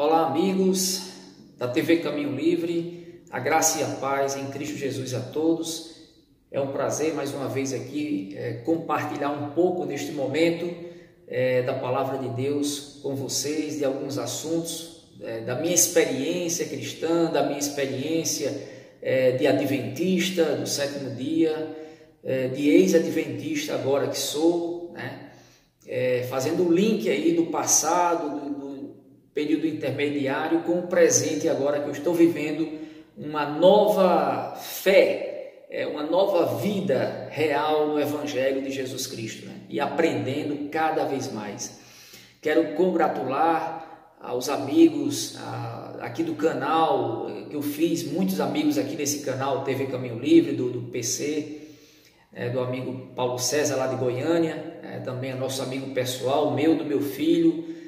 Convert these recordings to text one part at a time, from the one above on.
Olá, amigos da TV Caminho Livre, a graça e a paz em Cristo Jesus a todos. É um prazer mais uma vez aqui compartilhar um pouco neste momento da Palavra de Deus com vocês, de alguns assuntos, da minha experiência cristã, da minha experiência de adventista do sétimo dia, de ex-adventista agora que sou, né? Fazendo o link aí do passado, do período intermediário com o presente agora que eu estou vivendo uma nova fé, uma nova vida real no Evangelho de Jesus Cristo, né? E aprendendo cada vez mais. Quero congratular aos amigos aqui do canal, que eu fiz muitos amigos aqui nesse canal TV Caminho Livre, do PC, do amigo Paulo César lá de Goiânia, também é nosso amigo pessoal, do meu filho.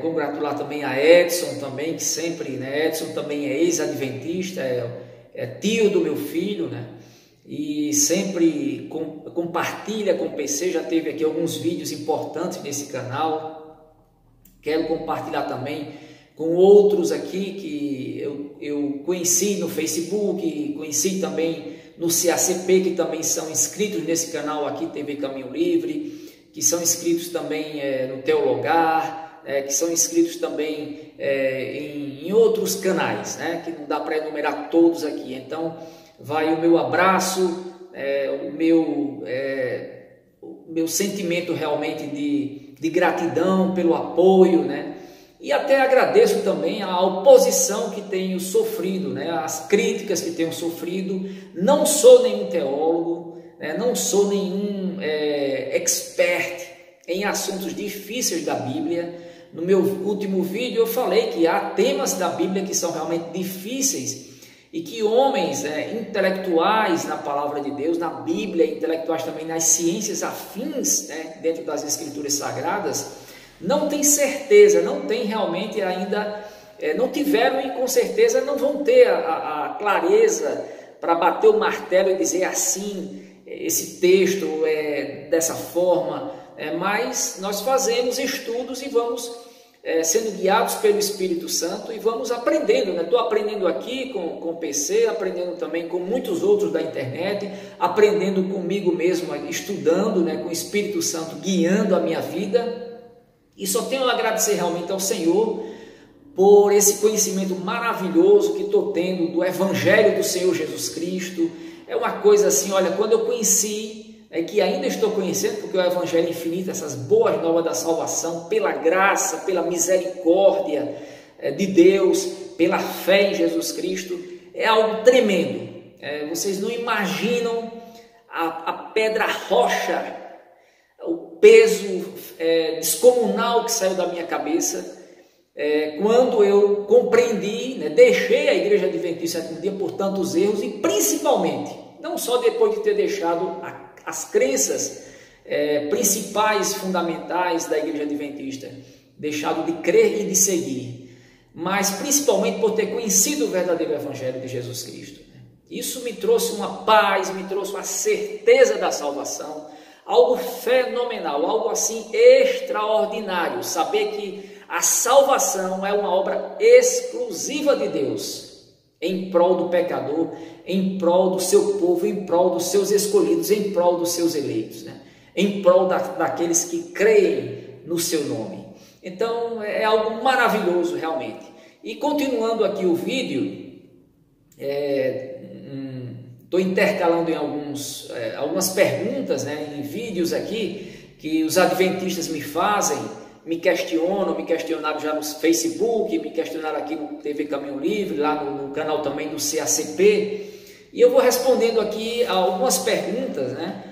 Congratular também a Edson também, que sempre, né, Edson também é ex-adventista, é tio do meu filho, né, e sempre compartilha com o PC, já teve aqui alguns vídeos importantes nesse canal. Quero compartilhar também com outros aqui que eu conheci no Facebook, conheci também no CACP, que também são inscritos nesse canal aqui, TV Caminho Livre, que são inscritos também no Teologar, que são inscritos também em outros canais, né, que não dá para enumerar todos aqui. Então, vai o meu abraço, o meu sentimento realmente de gratidão pelo apoio, né, e até agradeço também a oposição que tenho sofrido, né, as críticas que tenho sofrido. Não sou nenhum teólogo, né, não sou nenhum expert em assuntos difíceis da Bíblia. No meu último vídeo eu falei que há temas da Bíblia que são realmente difíceis e que homens intelectuais na palavra de Deus, na Bíblia, intelectuais também nas ciências afins, né, dentro das Escrituras Sagradas, não têm certeza, não têm realmente ainda, não tiveram e com certeza não vão ter a clareza para bater o martelo e dizer assim, esse texto é dessa forma. Mas nós fazemos estudos e vamos sendo guiados pelo Espírito Santo e vamos aprendendo, né? Estou aprendendo aqui com o PC, aprendendo também com muitos outros da internet, aprendendo comigo mesmo, estudando, né? Com o Espírito Santo guiando a minha vida. E só tenho a agradecer realmente ao Senhor por esse conhecimento maravilhoso que estou tendo do Evangelho do Senhor Jesus Cristo. É uma coisa assim, olha, quando eu conheci, que ainda estou conhecendo, porque o Evangelho infinito, essas boas novas da salvação, pela graça, pela misericórdia de Deus, pela fé em Jesus Cristo, é algo tremendo. Vocês não imaginam a pedra rocha, o peso descomunal que saiu da minha cabeça, quando eu compreendi, né, deixei a Igreja Adventista Sétimo Dia por tantos erros e principalmente, não só depois de ter deixado as crenças principais, fundamentais da Igreja Adventista, deixado de crer e de seguir, mas principalmente por ter conhecido o verdadeiro Evangelho de Jesus Cristo. Isso me trouxe uma paz, me trouxe uma certeza da salvação, algo fenomenal, algo assim extraordinário, saber que a salvação é uma obra exclusiva de Deus, em prol do pecador, em prol do seu povo, em prol dos seus escolhidos, em prol dos seus eleitos, né? Em prol daqueles que creem no seu nome. Então é algo maravilhoso realmente. E continuando aqui o vídeo, estou intercalando em algumas perguntas, né, em vídeos aqui que os adventistas me fazem, me questionaram já no Facebook, me questionaram aqui no TV Caminho Livre, lá no canal também do CACP, e eu vou respondendo aqui a algumas perguntas, né,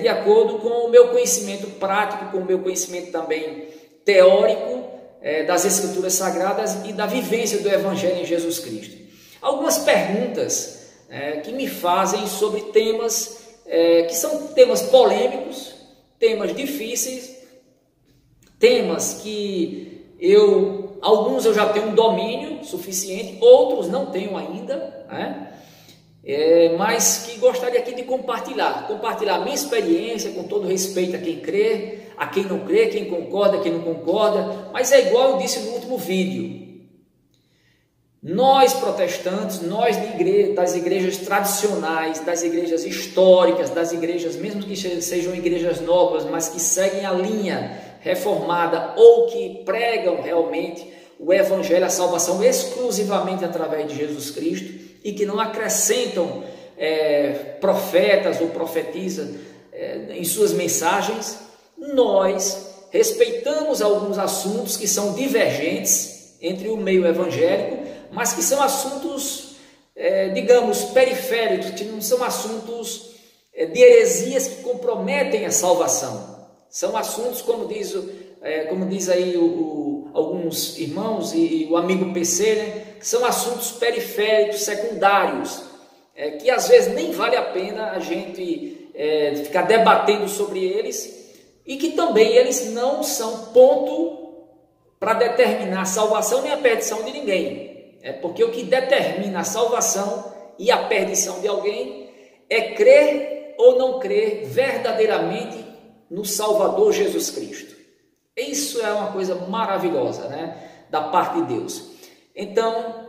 de acordo com o meu conhecimento prático, com o meu conhecimento também teórico das Escrituras Sagradas e da vivência do Evangelho em Jesus Cristo. Algumas perguntas que me fazem sobre temas que são temas polêmicos, temas difíceis, temas que alguns eu já tenho um domínio suficiente, outros não tenho ainda, né? Mas que gostaria aqui de compartilhar a minha experiência, com todo respeito a quem crê, a quem não crê, quem concorda, quem não concorda, mas é igual eu disse no último vídeo, Nós protestantes, nós das igrejas tradicionais, das igrejas históricas, das igrejas, mesmo que sejam igrejas novas, mas que seguem a linha reformada ou que pregam realmente o evangelho, a salvação exclusivamente através de Jesus Cristo e que não acrescentam profetas ou profetizam em suas mensagens, nós respeitamos alguns assuntos que são divergentes entre o meio evangélico, mas que são assuntos, digamos, periféricos, que não são assuntos de heresias que comprometem a salvação. São assuntos, como diz aí alguns irmãos e o amigo PC, né, que são assuntos periféricos, secundários, que às vezes nem vale a pena a gente ficar debatendo sobre eles, e que também eles não são ponto para determinar a salvação nem a perdição de ninguém. Porque o que determina a salvação e a perdição de alguém é crer ou não crer verdadeiramente no Salvador Jesus Cristo. Isso é uma coisa maravilhosa, né, da parte de Deus. Então,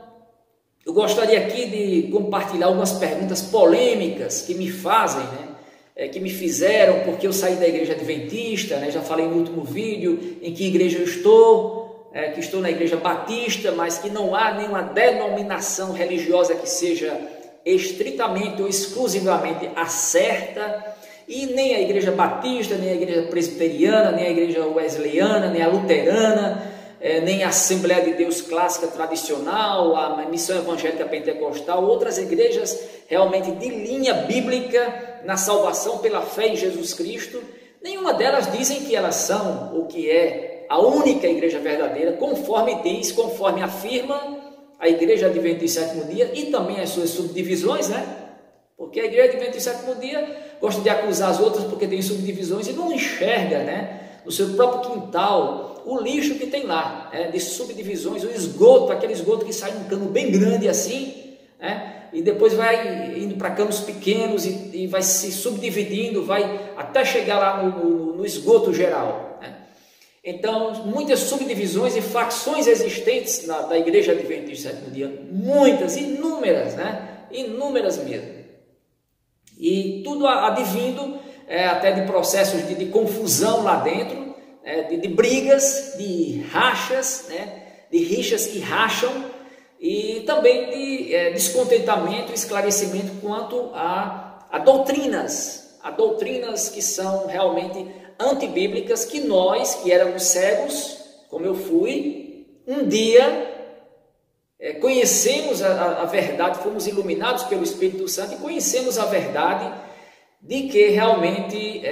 eu gostaria aqui de compartilhar algumas perguntas polêmicas que me fazem, né, que me fizeram, porque eu saí da igreja adventista, né, já falei no último vídeo em que igreja eu estou, que estou na igreja batista, mas que não há nenhuma denominação religiosa que seja estritamente ou exclusivamente a certa, e nem a igreja batista, nem a igreja presbiteriana, nem a igreja wesleyana, nem a luterana, nem a Assembleia de Deus clássica tradicional, a Missão Evangélica Pentecostal, outras igrejas realmente de linha bíblica na salvação pela fé em Jesus Cristo, nenhuma delas dizem que elas são o que é a única igreja verdadeira, conforme afirma a igreja adventista do sétimo dia e também as suas subdivisões, né? Porque a igreja adventista do sétimo dia gosta de acusar as outras porque tem subdivisões e não enxerga, né, no seu próprio quintal o lixo que tem lá, de subdivisões, o esgoto, aquele esgoto que sai num cano bem grande assim, né, e depois vai indo para canos pequenos e vai se subdividindo, vai até chegar lá no esgoto geral. Então, muitas subdivisões e facções existentes da igreja adventista do sétimo dia, muitas, inúmeras, né? Inúmeras mesmo. E tudo advindo até de processos de confusão lá dentro, de brigas, de rachas, né? De rixas que racham, e também de descontentamento e esclarecimento quanto a doutrinas que são realmente antibíblicas, que nós, que éramos cegos, como eu fui, um dia conhecemos a verdade, fomos iluminados pelo Espírito Santo e conhecemos a verdade de que realmente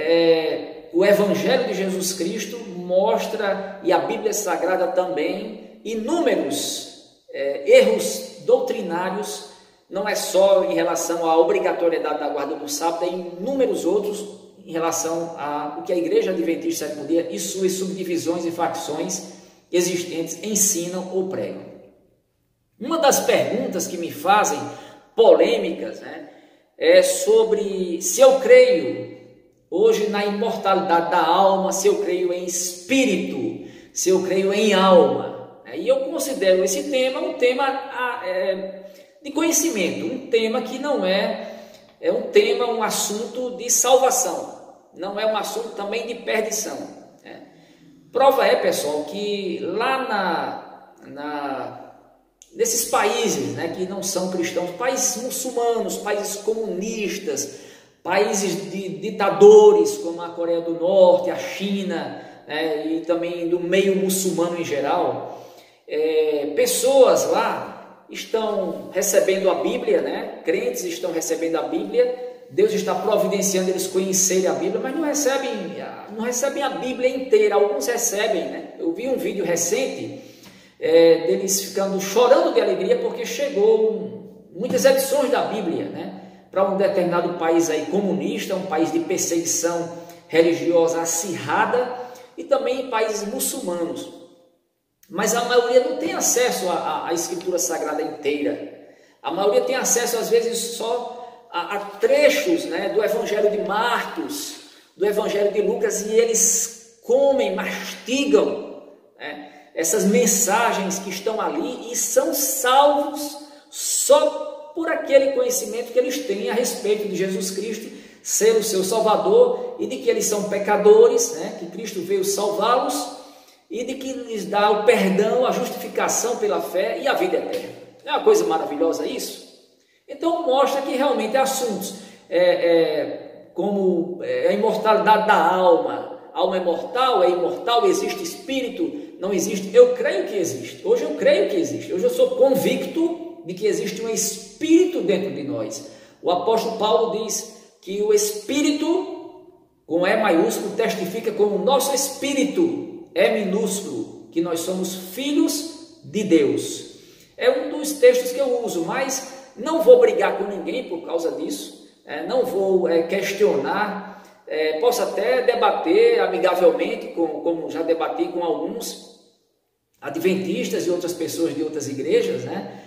o Evangelho de Jesus Cristo mostra, e a Bíblia Sagrada também, inúmeros erros doutrinários, não é só em relação à obrigatoriedade da guarda do sábado, é inúmeros outros em relação ao que a igreja adventista do sétimo dia e suas subdivisões e facções existentes ensinam ou pregam. Uma das perguntas que me fazem polêmicas, né, é sobre se eu creio hoje na imortalidade da alma, se eu creio em espírito, se eu creio em alma. E eu considero esse tema um tema de conhecimento, um tema que não um assunto de salvação, não é um assunto também de perdição. Prova é, pessoal, que lá nesses países, né, que não são cristãos, países muçulmanos, países comunistas, países de ditadores como a Coreia do Norte, a China, né, e também do meio muçulmano em geral, pessoas lá estão recebendo a Bíblia, né? Crentes estão recebendo a Bíblia, Deus está providenciando eles conhecerem a Bíblia, mas não recebem a Bíblia inteira. Alguns recebem, né? Eu vi um vídeo recente deles ficando chorando de alegria porque chegou muitas edições da Bíblia, né, para um determinado país aí comunista, um país de perseguição religiosa acirrada, e também em países muçulmanos. Mas a maioria não tem acesso à Escritura Sagrada inteira. A maioria tem acesso, às vezes, só a trechos, né, do Evangelho de Marcos, do Evangelho de Lucas, e eles comem, mastigam, né, essas mensagens que estão ali e são salvos só por aquele conhecimento que eles têm a respeito de Jesus Cristo ser o seu Salvador e de que eles são pecadores, né? Que Cristo veio salvá-los e de que lhes dá o perdão, a justificação pela fé e a vida eterna. É uma coisa maravilhosa isso? Então mostra que realmente assuntos como a imortalidade da alma. A alma é imortal, existe espírito, não existe? Eu creio que existe. Hoje eu creio que existe. Hoje eu sou convicto de que existe um espírito dentro de nós. O apóstolo Paulo diz que o espírito, com E maiúsculo, testifica com o nosso espírito, E minúsculo, que nós somos filhos de Deus. É um dos textos que eu uso, mas não vou brigar com ninguém por causa disso, não vou questionar, posso até debater amigavelmente, como já debati com alguns adventistas e outras pessoas de outras igrejas, né?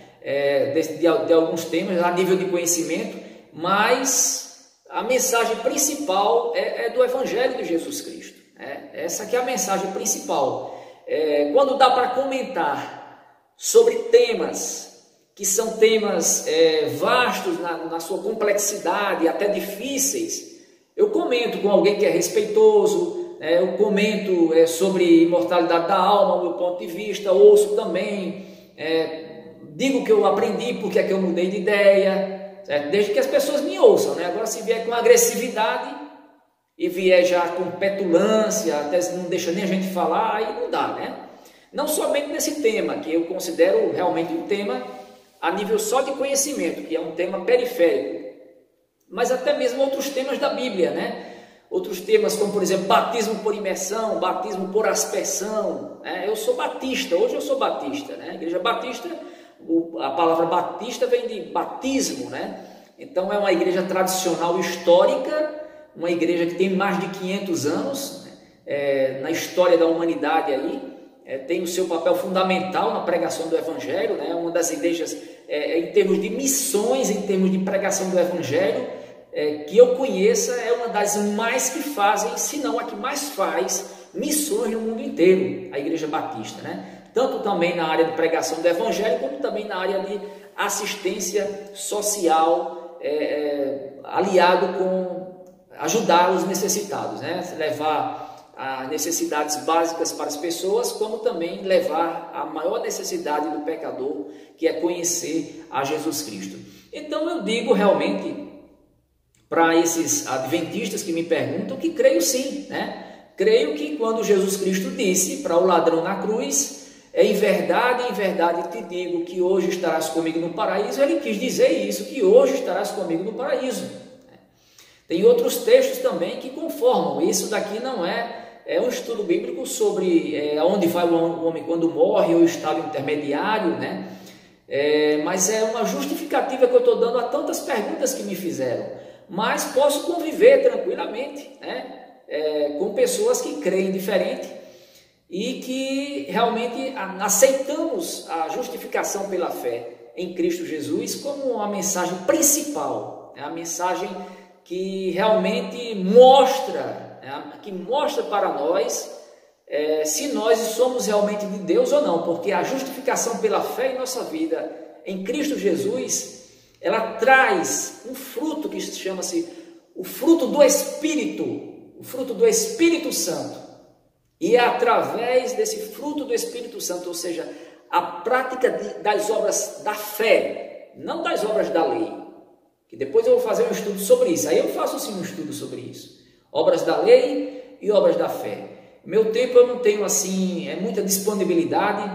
De alguns temas a nível de conhecimento, mas a mensagem principal é do Evangelho de Jesus Cristo. Essa que é a mensagem principal. Quando dá para comentar sobre temas que são temas vastos na sua complexidade, até difíceis, eu comento com alguém que é respeitoso, eu comento sobre imortalidade da alma, o meu ponto de vista, ouço também, digo que eu aprendi, porque é que eu mudei de ideia, certo? Desde que as pessoas me ouçam, né? Agora se vier com agressividade e vier já com petulância, até não deixa nem a gente falar, aí não dá, né? Não somente nesse tema, que eu considero realmente um tema a nível só de conhecimento, que é um tema periférico, mas até mesmo outros temas da Bíblia, né? Outros temas como, por exemplo, batismo por imersão, batismo por aspersão, né? Eu sou batista, hoje eu sou batista, né? A igreja batista, a palavra batista vem de batismo, né? Então é uma igreja tradicional histórica, uma igreja que tem mais de 500 anos, na história da humanidade aí, tem o seu papel fundamental na pregação do Evangelho, né? Uma das igrejas, em termos de missões, em termos de pregação do Evangelho, que eu conheça, é uma das mais que fazem, se não a que mais faz, missões no mundo inteiro, a Igreja Batista, né? Tanto também na área de pregação do Evangelho, como também na área de assistência social, aliado com ajudar os necessitados, né? Levar as necessidades básicas para as pessoas, como também levar a maior necessidade do pecador, que é conhecer a Jesus Cristo. Então eu digo realmente para esses adventistas que me perguntam que creio sim, né? Creio que quando Jesus Cristo disse para o ladrão na cruz, em verdade te digo que hoje estarás comigo no paraíso, ele quis dizer isso, que hoje estarás comigo no paraíso. Tem outros textos também que conformam, isso daqui não é um estudo bíblico sobre aonde vai o homem quando morre, ou o estado intermediário, né? Mas é uma justificativa que eu estou dando a tantas perguntas que me fizeram. Mas posso conviver tranquilamente, né? Com pessoas que creem diferente e que realmente aceitamos a justificação pela fé em Cristo Jesus como uma mensagem principal, né? A mensagem que realmente mostra para nós se nós somos realmente de Deus ou não, porque a justificação pela fé em nossa vida em Cristo Jesus, ela traz um fruto que chama-se o fruto do Espírito Santo, e é através desse fruto do Espírito Santo, ou seja, a prática das obras da fé, não das obras da lei, que depois eu vou fazer um estudo sobre isso, aí eu faço sim um estudo sobre isso, obras da lei e obras da fé. Meu tempo eu não tenho assim, muita disponibilidade,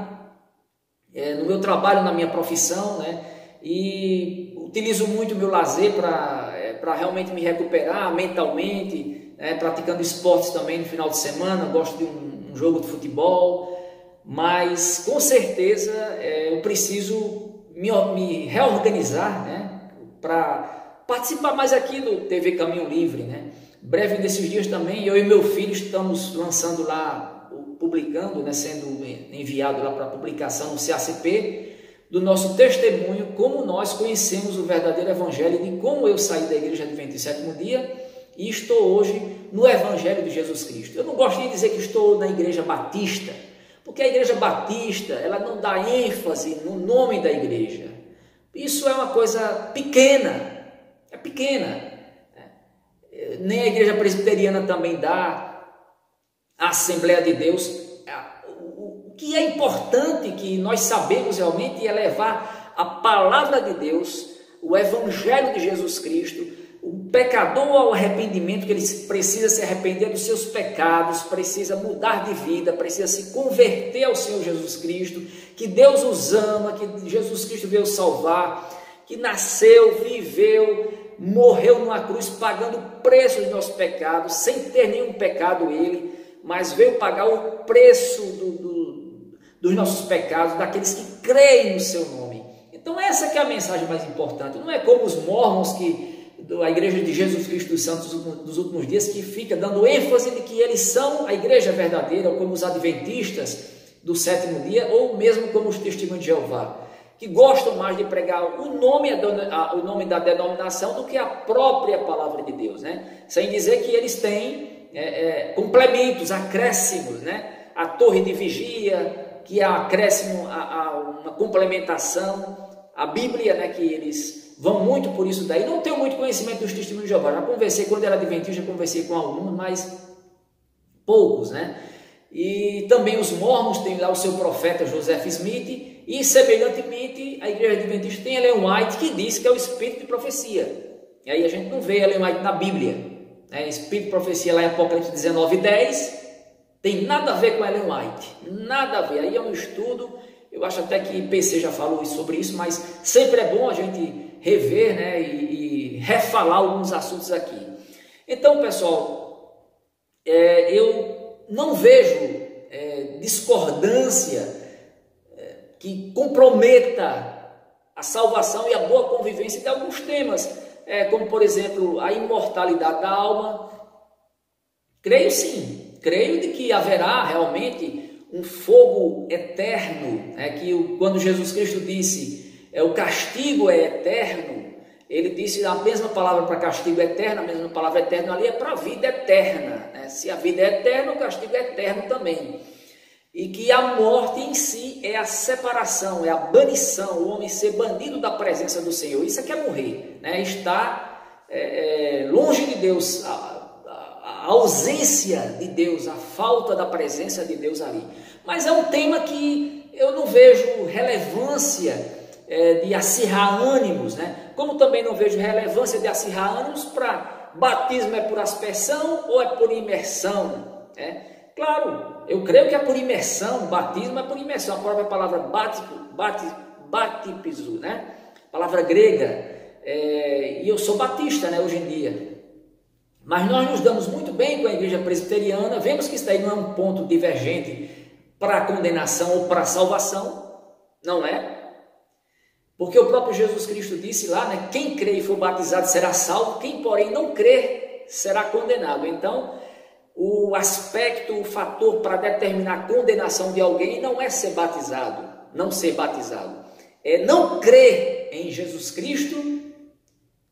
no meu trabalho, na minha profissão, né? E utilizo muito o meu lazer para realmente me recuperar mentalmente, praticando esportes também no final de semana, gosto de um jogo de futebol, mas com certeza eu preciso me reorganizar, né? Para participar mais aqui do TV Caminho Livre, né? Breve desses dias também, eu e meu filho estamos lançando lá, publicando, né, sendo enviado lá para publicação no CACP, do nosso testemunho, como nós conhecemos o verdadeiro Evangelho, de como eu saí da Igreja Adventista do Sétimo Dia e estou hoje no Evangelho de Jesus Cristo. Eu não gosto de dizer que estou na Igreja Batista, Porque a igreja batista, ela não dá ênfase no nome da igreja. Isso é uma coisa pequena, é pequena. Nem a igreja presbiteriana também dá, a Assembleia de Deus. O que é importante que nós sabemos realmente é levar a palavra de Deus, o evangelho de Jesus Cristo, o pecador ao arrependimento, que ele precisa se arrepender dos seus pecados, precisa mudar de vida, precisa se converter ao Senhor Jesus Cristo, que Deus os ama, que Jesus Cristo veio salvar, que nasceu, viveu, morreu numa cruz pagando o preço dos nossos pecados, sem ter nenhum pecado ele, mas veio pagar o preço dos nossos pecados, daqueles que creem no seu nome. Então essa que é a mensagem mais importante. Não é como os mormons, a igreja de Jesus Cristo dos Santos dos últimos dias, que fica dando ênfase de que eles são a igreja verdadeira, ou como os adventistas do sétimo dia, ou mesmo como os testemunhos de Jeová, que gostam mais de pregar o nome da denominação do que a própria palavra de Deus, né? Sem dizer que eles têm complementos, acréscimos, né? A torre de vigia, que é acréscimo a uma complementação, a Bíblia, né? Que eles vão muito por isso daí. Não tenho muito conhecimento dos testemunhos de Jeová, já conversei, quando era adventista, já conversei com alguns, mas poucos, né? E também os mormons têm lá o seu profeta Joseph Smith, e semelhantemente a igreja adventista tem Ellen White, que diz que é o espírito de profecia. E aí a gente não vê Ellen White na Bíblia, né? Espírito de profecia lá em Apocalipse 19:10, tem nada a ver com Ellen White, nada a ver. Aí é um estudo, eu acho até que PC já falou sobre isso, mas sempre é bom a gente rever, né, e refalar alguns assuntos aqui. Então, pessoal, eu não vejo discordância que comprometa a salvação e a boa convivência de alguns temas, como, por exemplo, a imortalidade da alma. Creio sim, creio de que haverá realmente um fogo eterno, que quando Jesus Cristo disse o castigo é eterno, ele disse a mesma palavra para castigo eterno, a mesma palavra eterno ali é para a vida eterna, né? Se a vida é eterna, o castigo é eterno também. E que a morte em si é a separação, é a banição, o homem ser banido da presença do Senhor. Isso é que é morrer, né? Estar longe de Deus, a ausência de Deus, a falta da presença de Deus ali. Mas é um tema que eu não vejo relevância de acirrar ânimos, né? Como também não vejo relevância de acirrar ânimos para batismo é por aspersão ou é por imersão, né? Claro, eu creio que é por imersão, batismo é por imersão, a própria palavra batipizo, né? Palavra grega, e eu sou batista, né, hoje em dia. Mas nós nos damos muito bem com a igreja presbiteriana, vemos que isso daí não é um ponto divergente para a condenação ou para a salvação, não é? Porque o próprio Jesus Cristo disse lá, né, quem crê e for batizado será salvo, quem porém não crê será condenado. Então, o aspecto, o fator para determinar a condenação de alguém não é ser batizado, não ser batizado. É não crer em Jesus Cristo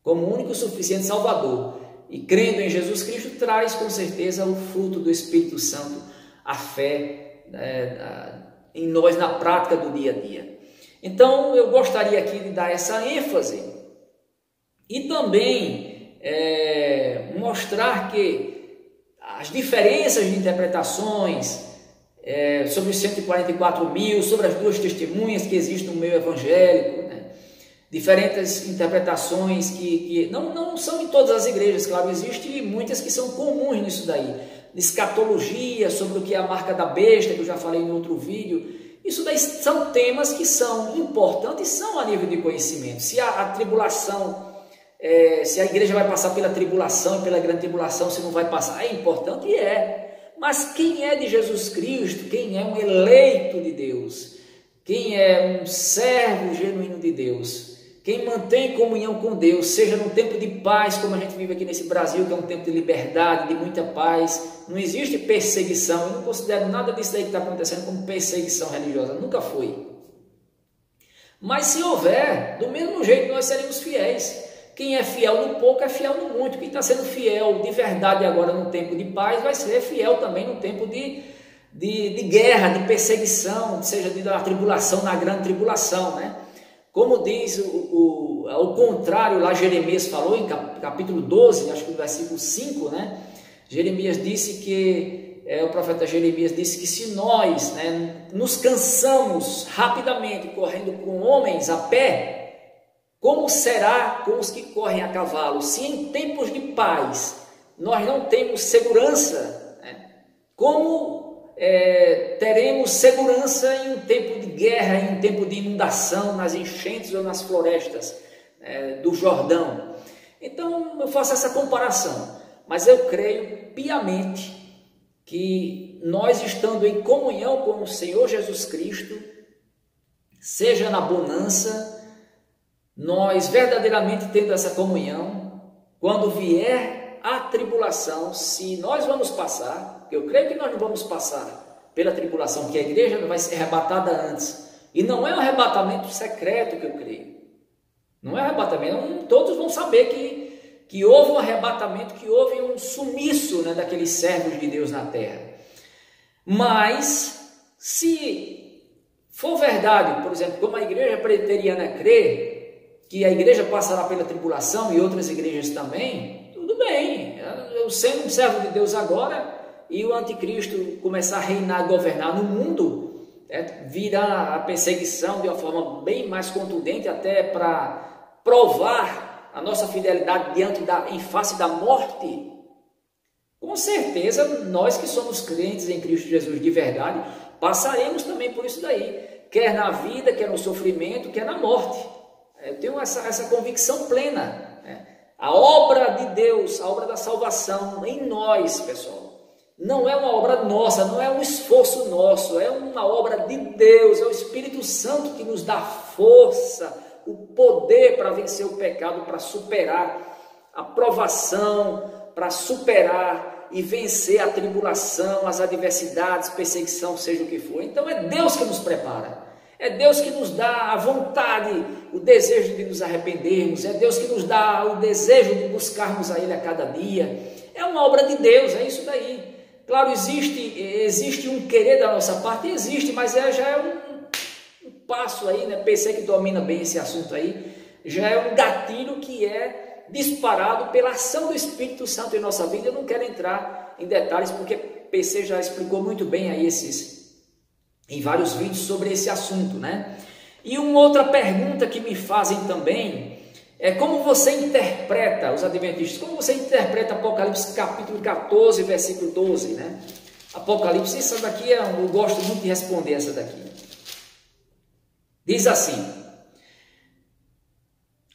como o único e suficiente Salvador. E crendo em Jesus Cristo traz com certeza o fruto do Espírito Santo, a fé em nós na prática do dia a dia. Então eu gostaria aqui de dar essa ênfase e também mostrar que as diferenças de interpretações sobre os 144 mil, sobre as duas testemunhas que existem no meio evangélico, né? Diferentes interpretações que não são em todas as igrejas, claro, existem muitas que são comuns nisso daí. Escatologia, sobre o que é a marca da besta, que eu já falei em outro vídeo. Isso daí são temas que são importantes, são a nível de conhecimento. Se a tribulação, se a igreja vai passar pela tribulação e pela grande tribulação, se não vai passar, é importante e é. Mas quem é de Jesus Cristo, quem é um eleito de Deus, quem é um servo genuíno de Deus, quem mantém comunhão com Deus, seja num tempo de paz, como a gente vive aqui nesse Brasil, que é um tempo de liberdade, de muita paz, não existe perseguição, eu não considero nada disso aí que está acontecendo como perseguição religiosa, nunca foi. Mas se houver, do mesmo jeito nós seremos fiéis. Quem é fiel no pouco é fiel no muito. Quem está sendo fiel de verdade agora no tempo de paz vai ser fiel também no tempo de de guerra, de perseguição, seja da tribulação, na grande tribulação, né? Como diz ao contrário, lá Jeremias falou em capítulo 12, acho que no versículo 5, né? Jeremias disse que, o profeta Jeremias disse que se nós, né, nos cansamos rapidamente correndo com homens a pé, como será com os que correm a cavalo? Se em tempos de paz nós não temos segurança, né? Como teremos segurança em um tempo de guerra, em um tempo de inundação, nas enchentes ou nas florestas do Jordão? Então eu faço essa comparação, mas eu creio piamente que nós, estando em comunhão com o Senhor Jesus Cristo, seja na bonança, nós verdadeiramente tendo essa comunhão, quando vier a tribulação, se nós vamos passar, porque eu creio que nós não vamos passar pela tribulação, que a igreja vai ser arrebatada antes, e não é um arrebatamento secreto que eu creio, não é arrebatamento, todos vão saber que houve um arrebatamento, que houve um sumiço, né, daqueles servos de Deus na terra. Mas se for verdade, por exemplo, como a igreja preteriana crê, que a igreja passará pela tribulação e outras igrejas também, tudo bem. Eu sendo um servo de Deus agora e o anticristo começar a reinar e governar no mundo, virá a perseguição de uma forma bem mais contundente, até para provar a nossa fidelidade em face da morte. Com certeza, nós que somos crentes em Cristo Jesus de verdade, passaremos também por isso daí, quer na vida, quer no sofrimento, quer na morte. Eu tenho essa convicção plena, né? A obra de Deus, a obra da salvação em nós, pessoal, não é uma obra nossa, não é um esforço nosso, é uma obra de Deus, é o Espírito Santo que nos dá força, o poder para vencer o pecado, para superar a provação, para superar e vencer a tribulação, as adversidades, perseguição, seja o que for. Então é Deus que nos prepara. É Deus que nos dá a vontade, o desejo de nos arrependermos, é Deus que nos dá o desejo de buscarmos a Ele a cada dia. É uma obra de Deus, é isso daí. Claro, existe um querer da nossa parte, existe, mas já é um passo aí, né? Pensei que domina bem esse assunto aí, já é um gatilho que é disparado pela ação do Espírito Santo em nossa vida. Eu não quero entrar em detalhes, porque PC já explicou muito bem aí em vários vídeos sobre esse assunto, né? E uma outra pergunta que me fazem também é como você interpreta, os adventistas, como você interpreta Apocalipse capítulo 14, versículo 12, né? Apocalipse, essa daqui eu gosto muito de responder essa daqui. Diz assim: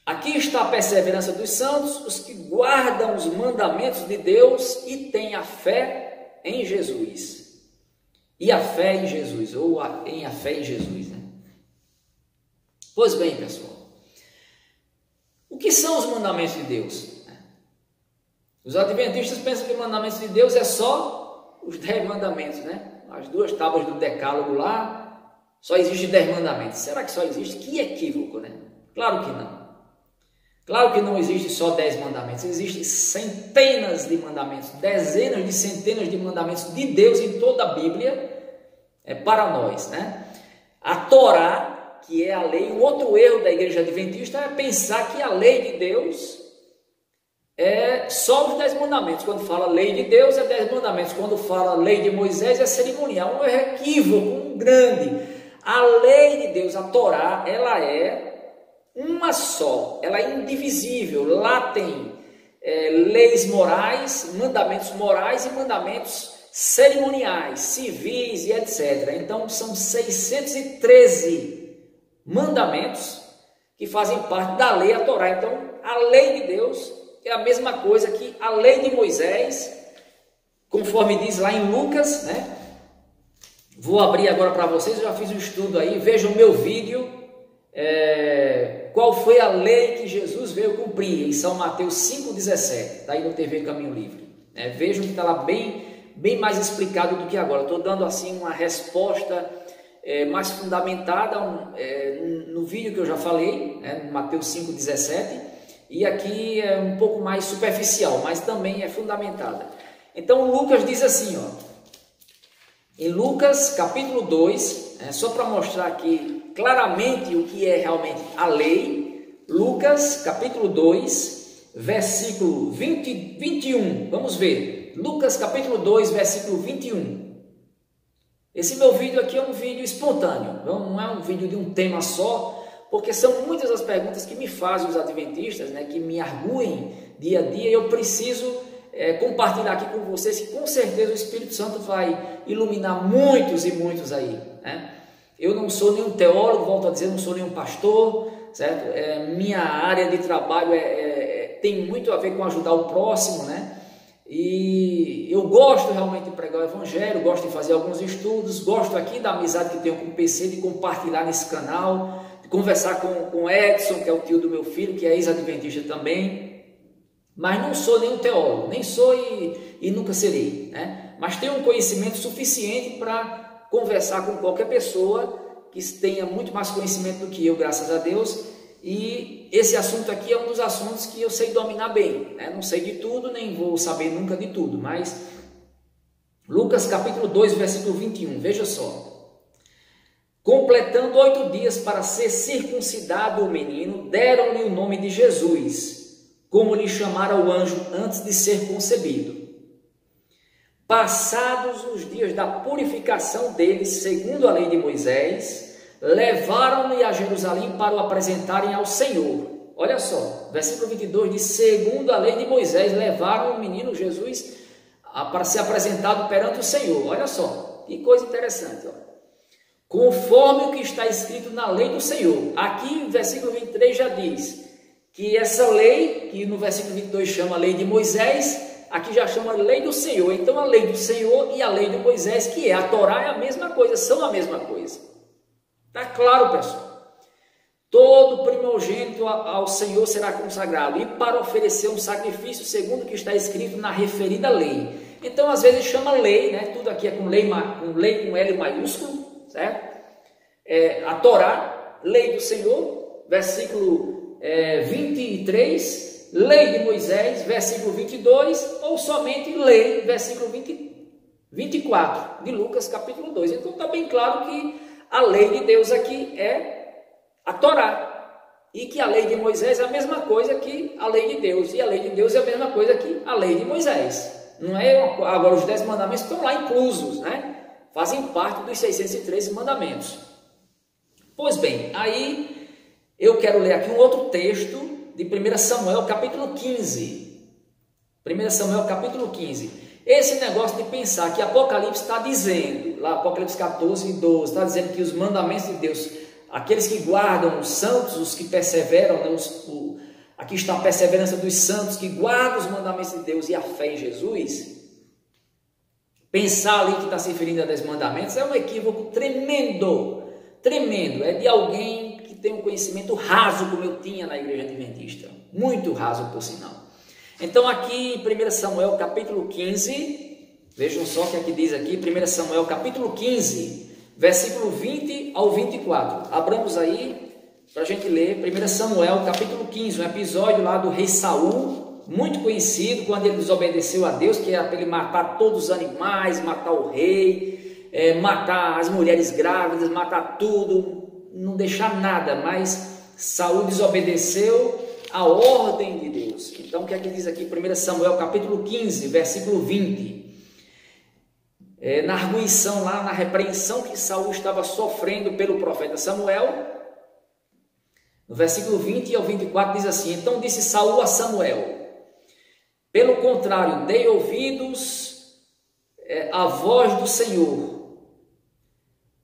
aqui está a perseverança dos santos, os que guardam os mandamentos de Deus e têm a fé em Jesus. E a fé em Jesus, ou a fé em Jesus, né? Pois bem, pessoal, o que são os mandamentos de Deus? Os adventistas pensam que os mandamentos de Deus é só os 10 mandamentos, né? As 2 tábuas do decálogo lá, só existe 10 mandamentos. Será que só existe? Que equívoco, né? Claro que não. Claro que não existe só 10 mandamentos, existem centenas de mandamentos, dezenas de centenas de mandamentos de Deus em toda a Bíblia, para nós, né? A Torá, que é a lei, um outro erro da igreja adventista é pensar que a lei de Deus é só os 10 mandamentos. Quando fala lei de Deus é 10 mandamentos, quando fala lei de Moisés é cerimonial. Um equívoco, grande. A lei de Deus, a Torá, ela é uma só, ela é indivisível. Lá tem leis morais, mandamentos morais e mandamentos cerimoniais, civis e etc. Então são 613 mandamentos que fazem parte da lei, a Torá. Então a lei de Deus é a mesma coisa que a lei de Moisés, conforme diz lá em Lucas, né? Vou abrir agora para vocês, eu já fiz um estudo aí, vejam o meu vídeo, qual foi a lei que Jesus veio cumprir, em São Mateus 5,17, está aí no TV Caminho Livre. Vejam que está lá bem mais explicado do que agora. Estou dando assim uma resposta mais fundamentada no vídeo que eu já falei, né, Mateus 5,17, e aqui é um pouco mais superficial, mas também é fundamentada. Então Lucas diz assim, ó: Em Lucas capítulo 2, só para mostrar aqui claramente o que é realmente a lei, Lucas capítulo 2, versículo 21, vamos ver, Lucas capítulo 2, versículo 21. Esse meu vídeo aqui é um vídeo espontâneo, não é um vídeo de um tema só, porque são muitas as perguntas que me fazem os adventistas, né, que me arguem dia a dia, e eu preciso compartilhar aqui com vocês, que com certeza o Espírito Santo vai iluminar muitos e muitos aí, né? Eu não sou nenhum teólogo, volto a dizer, não sou nenhum pastor, certo? Minha área de trabalho tem muito a ver com ajudar o próximo, né? E eu gosto realmente de pregar o Evangelho, gosto de fazer alguns estudos, gosto aqui da amizade que tenho com o PC, de compartilhar nesse canal, de conversar com o Edson, que é o tio do meu filho, que é ex-adventista também. Mas não sou nenhum teólogo, nem sou e nunca serei, né? Mas tenho um conhecimento suficiente para conversar com qualquer pessoa que tenha muito mais conhecimento do que eu, graças a Deus, e esse assunto aqui é um dos assuntos que eu sei dominar bem, né? Não sei de tudo, nem vou saber nunca de tudo, mas Lucas capítulo 2, versículo 21, veja só. Completando 8 dias para ser circuncidado o menino, deram-lhe o nome de Jesus, como lhe chamara o anjo antes de ser concebido. Passados os dias da purificação deles, segundo a lei de Moisés, levaram-no a Jerusalém para o apresentarem ao Senhor. Olha só, versículo 22 diz, segundo a lei de Moisés, levaram o menino Jesus para ser apresentado perante o Senhor. Olha só, que coisa interessante, ó. Conforme o que está escrito na lei do Senhor. Aqui, no versículo 23 já diz que essa lei, que no versículo 22 chama a lei de Moisés, aqui já chama a lei do Senhor. Então a lei do Senhor e a lei de Moisés, que é a Torá, é a mesma coisa, são a mesma coisa. Está claro, pessoal? Todo primogênito ao Senhor será consagrado, e para oferecer um sacrifício segundo o que está escrito na referida lei. Então às vezes chama lei, né? Tudo aqui é com lei com L maiúsculo, certo? A Torá, lei do Senhor, versículo 23, lei de Moisés, versículo 22, ou somente lei, versículo 24 de Lucas capítulo 2. Então está bem claro que a lei de Deus aqui é a Torá, e que a lei de Moisés é a mesma coisa que a lei de Deus, e a lei de Deus é a mesma coisa que a lei de Moisés. Não é agora os 10 mandamentos estão lá inclusos, né? Fazem parte dos 613 mandamentos. Pois bem, aí eu quero ler aqui um outro texto de 1 Samuel capítulo 15. 1 Samuel capítulo 15. Esse negócio de pensar que Apocalipse está dizendo, lá Apocalipse 14 e 12, está dizendo que os mandamentos de Deus, aqueles que guardam, os santos, os que perseveram, né, aqui está a perseverança dos santos que guardam os mandamentos de Deus e a fé em Jesus. Pensar ali que está se referindo a 10 mandamentos é um equívoco tremendo, tremendo. É de alguém que tem um conhecimento raso, como eu tinha na igreja adventista, muito raso por sinal. Então aqui em 1 Samuel capítulo 15, vejam só o que aqui diz aqui, 1 Samuel capítulo 15, versículo 20 ao 24, abramos aí para a gente ler 1 Samuel capítulo 15, um episódio lá do rei Saul, muito conhecido, quando ele desobedeceu a Deus, que era para ele matar todos os animais, matar o rei, matar as mulheres grávidas, matar tudo, não deixar nada, mas Saul desobedeceu a ordem de Deus. Então o que é que diz aqui 1 Samuel capítulo 15, versículo 20? Na arguição lá, na repreensão que Saul estava sofrendo pelo profeta Samuel, no versículo 20 ao 24 diz assim, então disse Saul a Samuel, pelo contrário, dei ouvidos à voz do Senhor,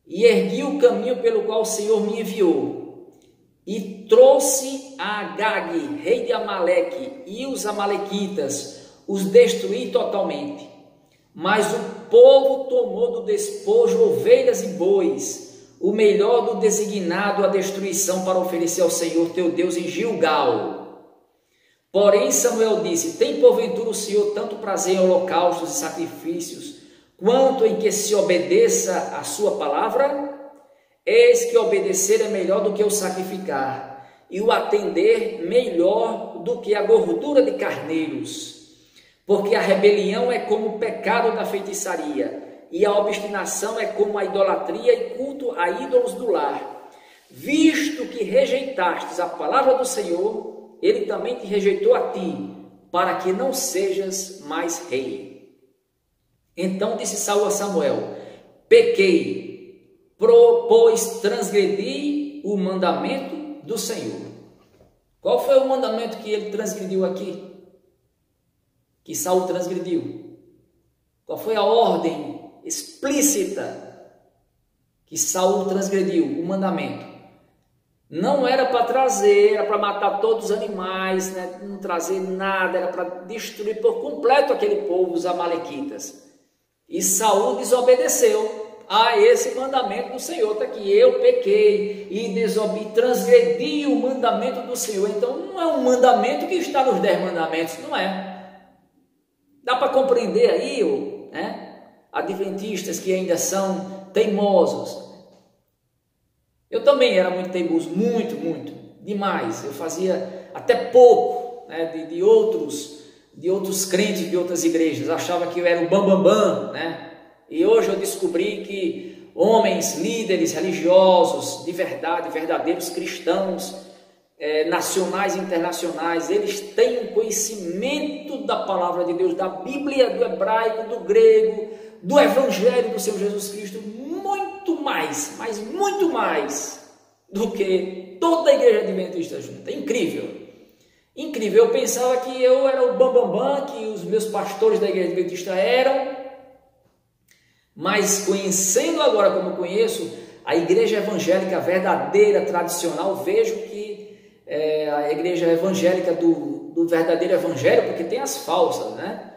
e ergui o caminho pelo qual o Senhor me enviou, e trouxe a Agag, rei de Amaleque, e os amalequitas, os destruí totalmente. Mas o povo tomou do despojo ovelhas e bois, o melhor do designado à destruição para oferecer ao Senhor teu Deus em Gilgal. Porém Samuel disse, tem porventura o Senhor tanto prazer em holocaustos e sacrifícios, quanto em que se obedeça a sua palavra? Eis que obedecer é melhor do que o sacrificar, e o atender melhor do que a gordura de carneiros. Porque a rebelião é como o pecado da feitiçaria, e a obstinação é como a idolatria e culto a ídolos do lar. Visto que rejeitastes a palavra do Senhor, ele também te rejeitou a ti, para que não sejas mais rei. Então disse Saul a Samuel: pequei, pois transgredi o mandamento do Senhor. Qual foi o mandamento que ele transgrediu aqui? Que Saul transgrediu? Qual foi a ordem explícita que Saul transgrediu? O mandamento. Não era para trazer, era para matar todos os animais, né? Não trazer nada, era para destruir por completo aquele povo, os amalequitas. E Saul desobedeceu a esse mandamento do Senhor. Está aqui: eu pequei e transgredi o mandamento do Senhor. Então não é um mandamento que está nos 10 mandamentos, não é. Dá para compreender aí, né? Adventistas que ainda são teimosos. Eu também era muito teimoso, muito, demais. Eu fazia até pouco, né, de outros crentes de outras igrejas. Achava que eu era o bambambam, né? E hoje eu descobri que homens, líderes religiosos de verdade, verdadeiros cristãos, nacionais e internacionais, eles têm um conhecimento da palavra de Deus, da Bíblia, do hebraico, do grego, do evangelho do Senhor Jesus Cristo, muito mais, mas muito mais do que toda a igreja adventista junta. Incrível, incrível. Eu pensava que eu era o bambambam, que os meus pastores da igreja adventista eram, mas conhecendo agora como eu conheço a igreja evangélica verdadeira, tradicional, vejo que a igreja evangélica do verdadeiro evangelho, porque tem as falsas, né?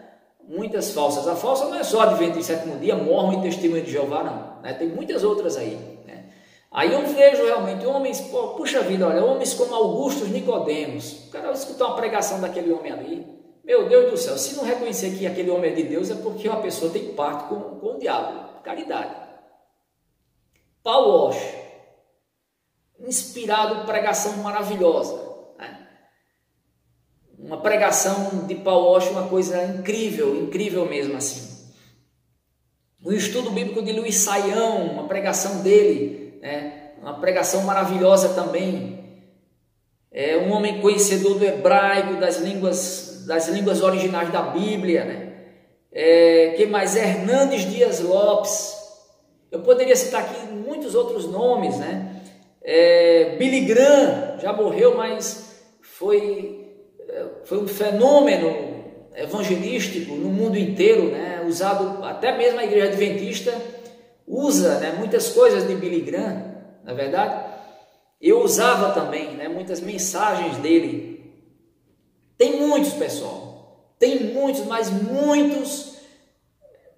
Muitas falsas. A falsa não é só Adventista Sétimo Dia, Mormon e Testemunho de Jeová, não, né? Tem muitas outras aí, né? Aí eu vejo realmente homens, puxa vida, olha, homens como Augustos Nicodemos. O cara vai escutar uma pregação daquele homem ali, meu Deus do céu, se não reconhecer que aquele homem é de Deus, é porque uma pessoa tem pacto com o diabo, caridade. Paul Walsh, inspirado, pregação maravilhosa, né? Uma pregação de Paul Walsh, uma coisa incrível, incrível mesmo assim. O estudo bíblico de Luiz Saião, uma pregação dele, né? Uma pregação maravilhosa também. É um homem conhecedor do hebraico, das línguas originais da Bíblia, né? Que mais? Hernandes Dias Lopes. Eu poderia citar aqui muitos outros nomes, né? Billy Graham já morreu, mas foi um fenômeno evangelístico no mundo inteiro, né? Usado, até mesmo a igreja adventista usa, né, muitas coisas de Billy Graham, na verdade. Eu usava também, né, muitas mensagens dele. Tem muitos, pessoal, tem muitos, mas muitos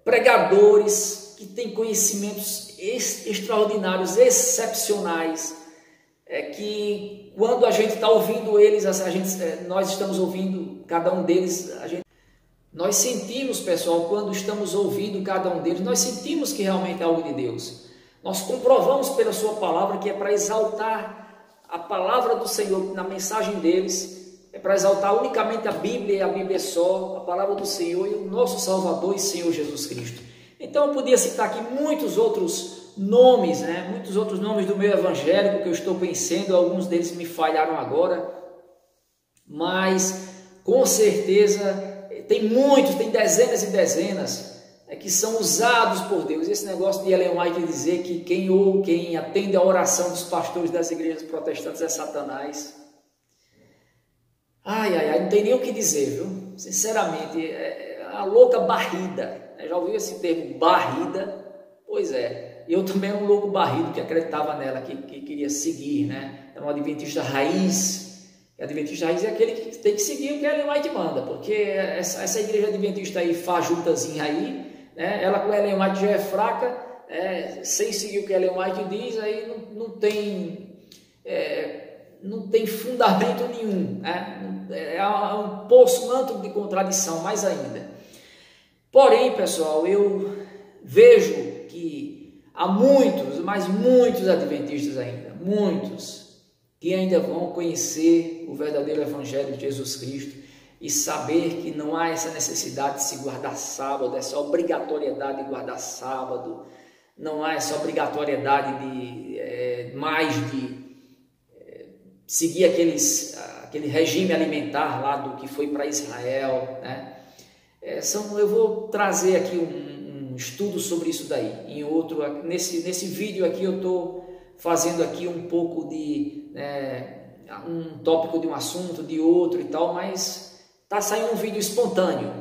pregadores que têm conhecimentos extraordinários, excepcionais, que quando a gente está ouvindo eles, nós estamos ouvindo cada um deles, nós sentimos, pessoal, quando estamos ouvindo cada um deles, nós sentimos que realmente é algo de Deus. Nós comprovamos pela sua palavra que é para exaltar a palavra do Senhor na mensagem deles, é para exaltar unicamente a Bíblia e a Bíblia só, a palavra do Senhor e o nosso Salvador e Senhor Jesus Cristo. Então eu podia citar aqui muitos outros nomes, né? Muitos outros nomes do meu evangélico que eu estou conhecendo, alguns deles me falharam agora, mas com certeza tem muitos, tem dezenas e dezenas que são usados por Deus. Esse negócio de Ellen White dizer que quem atende a oração dos pastores das igrejas protestantes é Satanás. Não tem nem o que dizer, viu? Sinceramente, a louca barrida. Já ouviu esse termo, barrida? Pois é, eu também era um louco barrido que acreditava nela, que queria seguir, né? Era um adventista raiz. E adventista raiz é aquele que tem que seguir o que Ellen White manda, porque essa igreja adventista aí, fajutazinha aí, né? Ela com Ellen White já é fraca, sem seguir o que Ellen White diz, aí não tem fundamento nenhum, né? É um poço, um antro de contradição, mais ainda. Porém, pessoal, eu vejo que há muitos, mas muitos adventistas ainda, muitos, que ainda vão conhecer o verdadeiro Evangelho de Jesus Cristo, e saber que não há essa necessidade de se guardar sábado, essa obrigatoriedade de guardar sábado, não há essa obrigatoriedade de seguir aquele regime alimentar lá do que foi para Israel, né? Eu vou trazer aqui um estudo sobre isso daí. Nesse vídeo aqui eu estou fazendo aqui um pouco de um tópico de um assunto, de outro e tal, mas está saindo um vídeo espontâneo,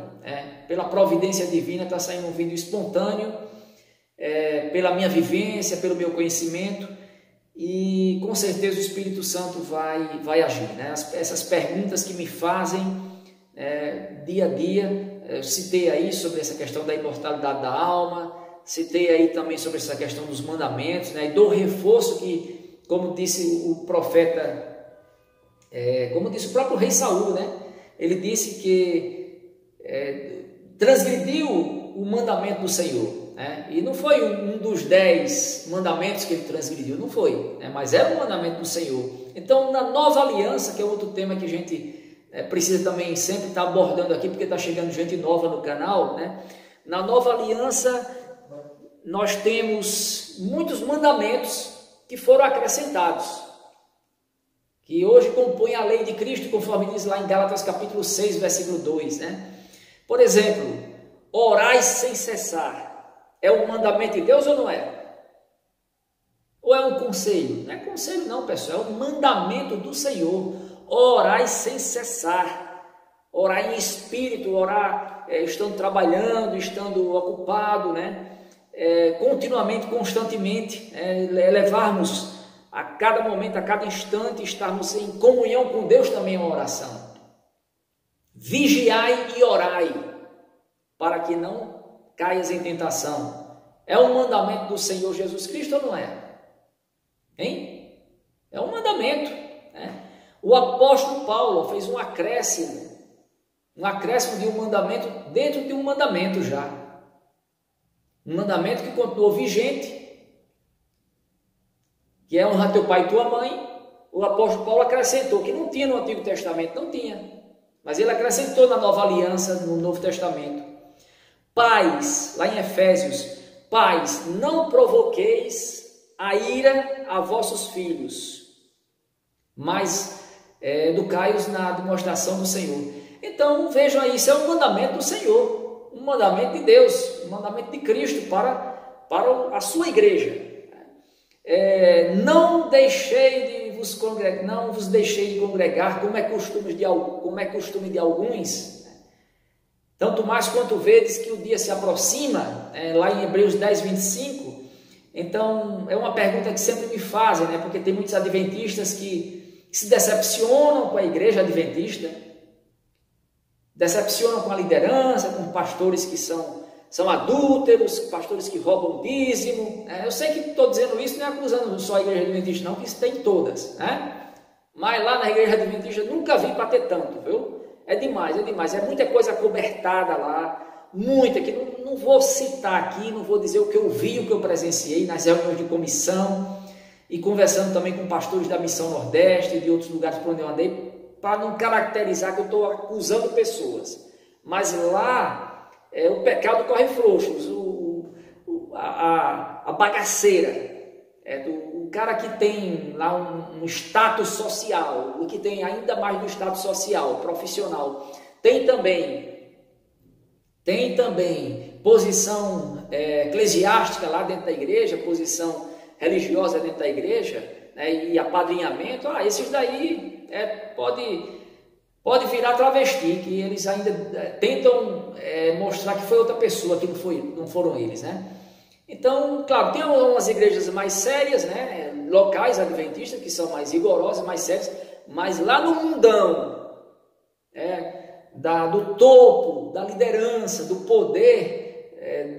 pela providência divina está saindo um vídeo espontâneo, pela minha vivência, pelo meu conhecimento, e com certeza o Espírito Santo vai agir, né? Essas perguntas que me fazem dia a dia, eu citei aí sobre essa questão da imortalidade da alma, citei aí também sobre essa questão dos mandamentos, né? E dou reforço que, como disse o profeta, como disse o próprio rei Saul, né? Ele disse que transgrediu o mandamento do Senhor. E não foi um dos 10 mandamentos que ele transgrediu, não foi, mas era um mandamento do Senhor. Então, na nova aliança, que é outro tema que a gente precisa também sempre estar abordando aqui, porque está chegando gente nova no canal, né? Na nova aliança, nós temos muitos mandamentos que foram acrescentados, que hoje compõem a lei de Cristo, conforme diz lá em Gálatas capítulo 6, versículo 2, né? Por exemplo, orai sem cessar. É um mandamento de Deus ou não é? Ou é um conselho? Não é conselho não, pessoal, é um mandamento do Senhor. Orai sem cessar. Orar em espírito, orar estando trabalhando, estando ocupado, né? Continuamente, constantemente, levarmos a cada momento, a cada instante, estarmos em comunhão com Deus também é uma oração. Vigiai e orai, para que não caias em tentação. É um mandamento do Senhor Jesus Cristo ou não é? Hein? É um mandamento, né? O apóstolo Paulo fez um acréscimo de um mandamento dentro de um mandamento já. Um mandamento que continuou vigente, que é honrar teu pai e tua mãe. O apóstolo Paulo acrescentou, que não tinha no Antigo Testamento, não tinha. Mas ele acrescentou na Nova Aliança, no Novo Testamento. Pais, lá em Efésios, pais, não provoqueis a ira a vossos filhos, mas educai-os na demonstração do Senhor. Então, vejam aí, isso é um mandamento do Senhor, um mandamento de Deus, um mandamento de Cristo para a sua igreja. Não vos deixei de congregar, como é costume de alguns, tanto mais quanto vedes que o dia se aproxima, lá em Hebreus 10, 25. Então, é uma pergunta que sempre me fazem, né? Porque tem muitos adventistas que se decepcionam com a igreja adventista, decepcionam com a liderança, com pastores que são adúlteros, pastores que roubam dízimo. Eu sei que estou dizendo isso, não é acusando só a igreja adventista, não, que isso tem todas, né? Mas lá na igreja adventista nunca vi para ter tanto, viu? É demais, é muita coisa acobertada lá, muita, que não vou citar aqui, não vou dizer o que eu vi, o que eu presenciei nas reuniões de comissão e conversando também com pastores da Missão Nordeste e de outros lugares por onde eu andei, para não caracterizar que eu estou acusando pessoas. Mas lá, o pecado corre frouxo, a bagaceira, o cara que tem lá um status social, o que tem ainda mais do status social, profissional, tem também posição eclesiástica lá dentro da igreja, posição religiosa dentro da igreja, né, e apadrinhamento. Esses daí pode virar travesti, que eles ainda tentam mostrar que foi outra pessoa, que não foram eles, né? Então, claro, tem umas igrejas mais sérias, né, locais adventistas, que são mais rigorosas, mais sérias, mas lá no mundão, do topo, da liderança, do poder,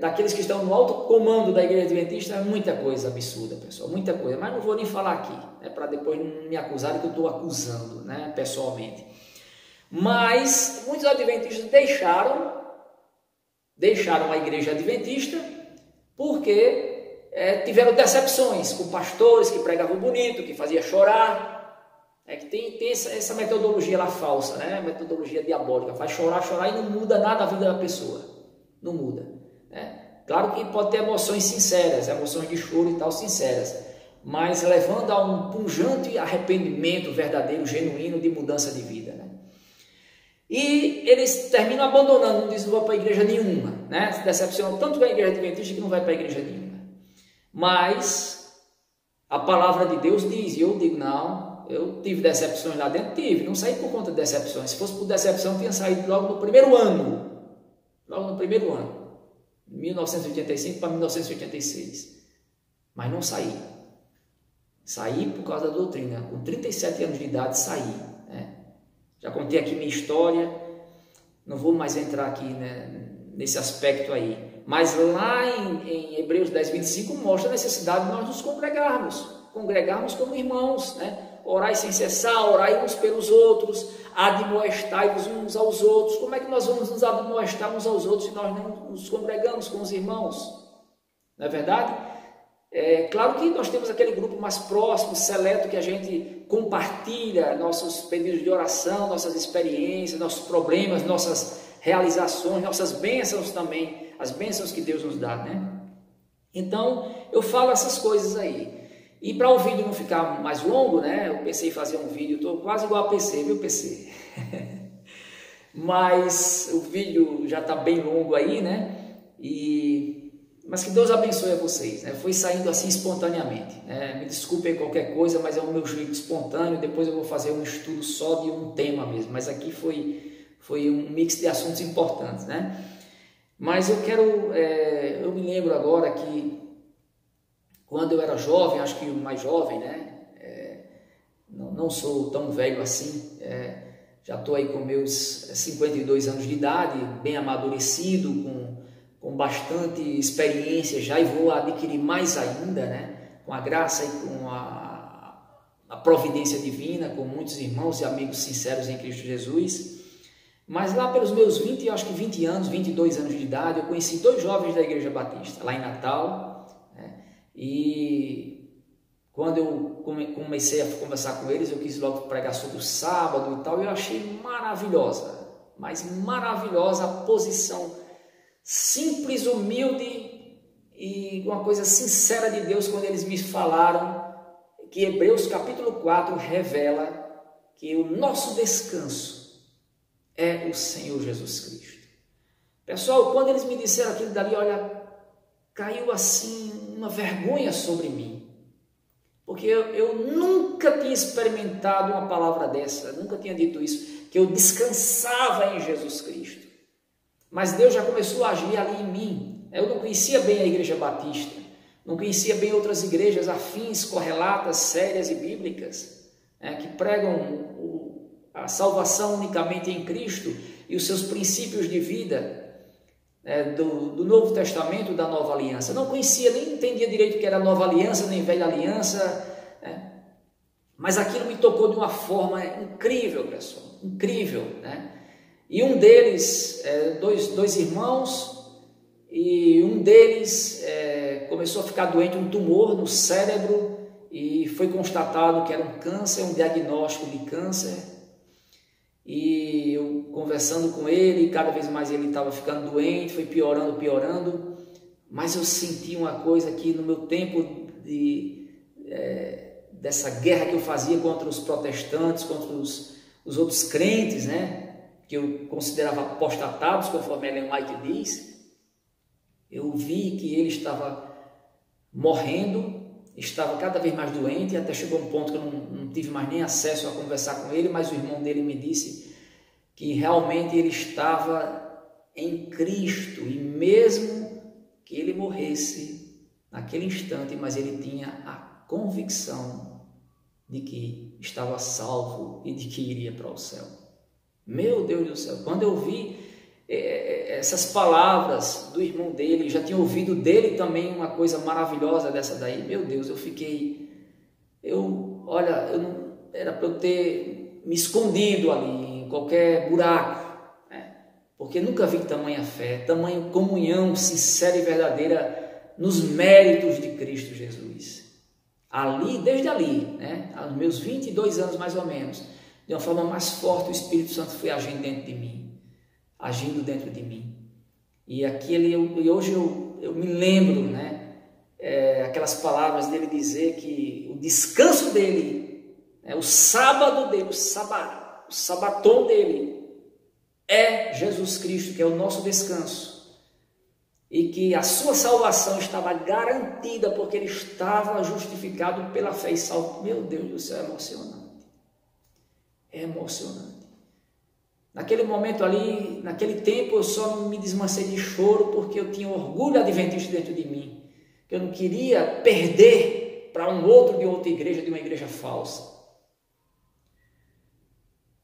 daqueles que estão no alto comando da igreja adventista, é muita coisa absurda, pessoal, muita coisa, mas não vou nem falar aqui, né, para depois não me acusarem que eu estou acusando, né, pessoalmente. Mas muitos adventistas deixaram a igreja adventista porque tiveram decepções com pastores que pregavam bonito, que fazia chorar, É que tem essa metodologia lá falsa, né? Metodologia diabólica, faz chorar, chorar e não muda nada a vida da pessoa, não muda, né? Claro que pode ter emoções sinceras, emoções de choro e tal sinceras, mas levando a um pungente arrependimento verdadeiro, genuíno de mudança de vida, né? E eles terminam abandonando, não dizem não vou para a igreja nenhuma, né? Se decepcionam tanto com a igreja adventista que não vai para a igreja nenhuma. Mas a palavra de Deus diz, e eu digo, não, eu tive decepções lá dentro, não saí por conta de decepções. Se fosse por decepção, tinha saído logo no primeiro ano, 1985 para 1986, mas não saí. Saí por causa da doutrina, com 37 anos de idade saí, né? Já contei aqui minha história, não vou mais entrar aqui, né, nesse aspecto aí, mas lá em Hebreus 10, 25 mostra a necessidade de nós nos congregarmos como irmãos, né? Orai sem cessar, orai uns pelos outros, admoestai-vos uns aos outros. Como é que nós vamos nos admoestar uns aos outros se nós não nos congregamos com os irmãos? Não é verdade? É claro que nós temos aquele grupo mais próximo, seleto, que a gente compartilha nossos pedidos de oração, nossas experiências, nossos problemas, nossas realizações, nossas bênçãos também, as bênçãos que Deus nos dá, né? Então, eu falo essas coisas aí. E para o vídeo não ficar mais longo, né? Eu pensei em fazer um vídeo, estou quase igual a PC, viu, PC? Mas o vídeo já está bem longo aí, né? Mas que Deus abençoe a vocês, né? Foi saindo assim espontaneamente, né? Me desculpem qualquer coisa, mas é o meu jeito espontâneo. Depois eu vou fazer um estudo só de um tema mesmo, mas aqui foi um mix de assuntos importantes, né? Mas eu me lembro agora que quando eu era jovem, acho que o mais jovem, né? Não sou tão velho assim, já estou aí com meus 52 anos de idade, bem amadurecido, com bastante experiência já, e vou adquirir mais ainda, né? Com a graça e com a providência divina, com muitos irmãos e amigos sinceros em Cristo Jesus. Mas lá pelos meus 22 anos de idade, eu conheci 2 jovens da Igreja Batista, lá em Natal, né? E quando eu comecei a conversar com eles, eu quis logo pregar sobre o sábado e tal, e eu achei maravilhosa, mas maravilhosa a posição simples, humilde e uma coisa sincera de Deus, quando eles me falaram que Hebreus capítulo 4 revela que o nosso descanso é o Senhor Jesus Cristo. Pessoal, quando eles me disseram aquilo dali, olha, caiu assim uma vergonha sobre mim, porque eu nunca tinha experimentado uma palavra dessa, nunca tinha dito isso, que eu descansava em Jesus Cristo. Mas Deus já começou a agir ali em mim. Eu não conhecia bem a Igreja Batista, não conhecia bem outras igrejas afins, correlatas, sérias e bíblicas, que pregam a salvação unicamente em Cristo e os seus princípios de vida, do Novo Testamento, da Nova Aliança. Não conhecia, nem entendia direito o que era Nova Aliança, nem Velha Aliança, mas aquilo me tocou de uma forma incrível, pessoal, incrível, né? E um deles, dois irmãos, e um deles começou a ficar doente, um tumor no cérebro, e foi constatado que era um câncer, um diagnóstico de câncer. E eu conversando com ele, cada vez mais ele estava ficando doente, foi piorando, mas eu senti uma coisa que no meu tempo dessa guerra que eu fazia contra os protestantes, contra os outros crentes, né, que eu considerava apostatados, conforme Ellen White diz, eu vi que ele estava morrendo, estava cada vez mais doente, e até chegou um ponto que eu não tive mais nem acesso a conversar com ele, mas o irmão dele me disse que realmente ele estava em Cristo, e mesmo que ele morresse naquele instante, mas ele tinha a convicção de que estava salvo e de que iria para o céu. Meu Deus do céu, quando eu vi essas palavras do irmão dele, já tinha ouvido dele também uma coisa maravilhosa dessa daí, meu Deus, olha, era para eu ter me escondido ali, em qualquer buraco, né? Porque nunca vi tamanha fé, tamanha comunhão sincera e verdadeira nos méritos de Cristo Jesus. Ali, desde ali, né, aos meus 22 anos mais ou menos, de uma forma mais forte o Espírito Santo foi agindo dentro de mim, agindo dentro de mim. E hoje eu me lembro, né, aquelas palavras dele dizer que o descanso dele, o sábado dele, o sabatom dele é Jesus Cristo, que é o nosso descanso. E que a sua salvação estava garantida porque ele estava justificado pela fé e salvo. Meu Deus do céu, é emocionante. É emocionante. Naquele momento ali, naquele tempo, eu só não me desmancei de choro porque eu tinha orgulho adventista dentro de mim. Que eu não queria perder para um outro de outra igreja, de uma igreja falsa.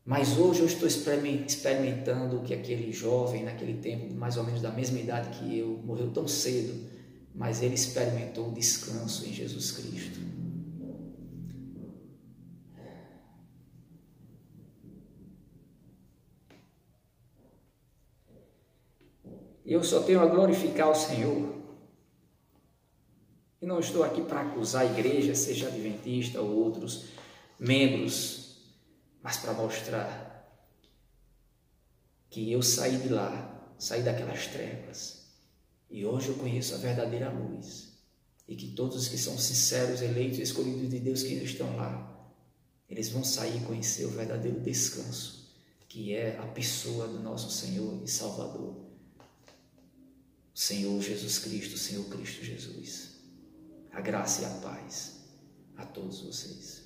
Mas hoje eu estou experimentando o que aquele jovem, naquele tempo, mais ou menos da mesma idade que eu, morreu tão cedo, mas ele experimentou o descanso em Jesus Cristo. E eu só tenho a glorificar o Senhor. E não estou aqui para acusar a igreja, seja adventista ou outros membros, mas para mostrar que eu saí de lá, saí daquelas trevas, e hoje eu conheço a verdadeira luz, e que todos os que são sinceros, eleitos, escolhidos de Deus que estão lá, eles vão sair e conhecer o verdadeiro descanso, que é a pessoa do nosso Senhor e Salvador, o Senhor Jesus Cristo, o Senhor Cristo Jesus. A graça e a paz a todos vocês.